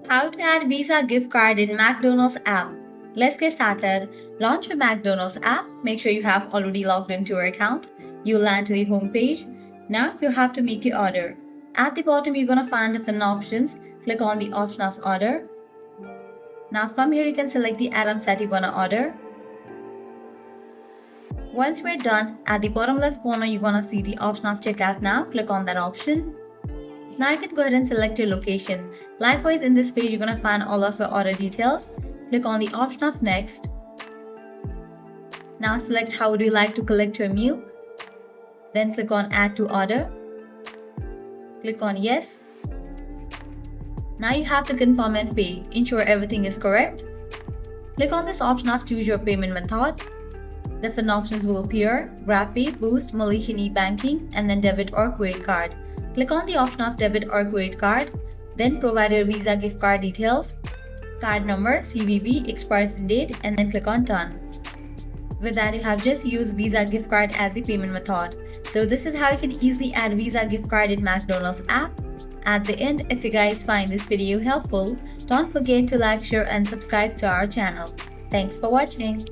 How to add Visa gift card in McDonald's app. Let's get started. Launch your McDonald's app. Make sure you have already logged into your account. You'll land to the home page. Now you have to make your order. At the bottom, you're gonna find different options. Click on the option of order. Now from here, you can select the items that you wanna order. Once we're done, at the bottom left corner, you're gonna see the option of checkout now. Click on that option. Now you can go ahead and select your location. Likewise, in this page, you're going to find all of your order details. Click on the option of next. Now select how would you like to collect your meal. Then click on add to order. Click on yes. Now you have to confirm and pay. Ensure everything is correct. Click on this option of choose your payment method. Different options will appear: GrabPay, Boost, Malaysian e-banking, and then debit or credit card. Click on the option of debit or credit card, then provide your Visa gift card details, card number, CVV, expiration date, and then click on done. With that, you have just used Visa gift card as the payment method. So this is how you can easily add Visa gift card in McDonald's app. At the end, if you guys find this video helpful, don't forget to like, share, and subscribe to our channel. Thanks for watching.